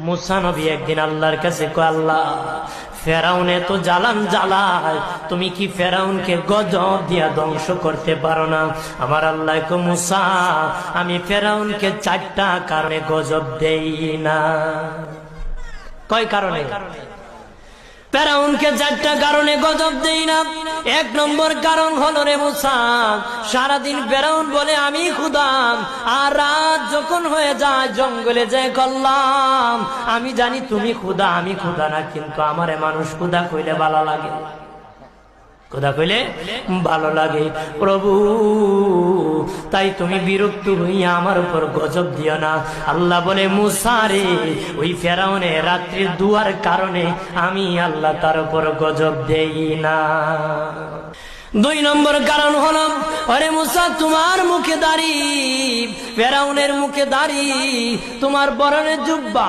মুসা নবী একদিন আল্লাহর কাছে কয়, আল্লাহ ফেরাউনে তো জ্বালান জ্বালায়, তুমি কি ফেরাউনকে গজব দিয়া ধ্বংস করতে পারো না? আমার আল্লাহ কয়, মুসা আমি ফেরাউনকে 4টা কারণে গজব দেই না। কয় কারণে? ফেরাউনকে 4টা কারণে গজব দেই না। 1 নম্বর কারণ হলো, রে মুসা, সারাদিন ফেরাউন বলে আমি খোদা, আর রাত যখন হয়ে যায় জঙ্গলে যায় করলাম আমি জানি তুমি খোদা, আমি খোদা না, কিন্তু আমারে মানুষ খোদা কইলে ভালো লাগে, খোদা কইলে ভালো লাগে। প্রভু তাই তুমি বিরক্ত হইয়া আমার উপর গজব দিও না। আল্লাহ বলে, মুসা রে, ওই ফেরাউনে রাত্রির দুয়ার কারণে আমি আল্লাহ তার উপর গজব দেই না। 2 নম্বর কারণ হলো, আরে মুসা তোমার মুখে দাড়ি, ফেরাউনের মুখে দাড়ি, তোমার বরণের জুব্বা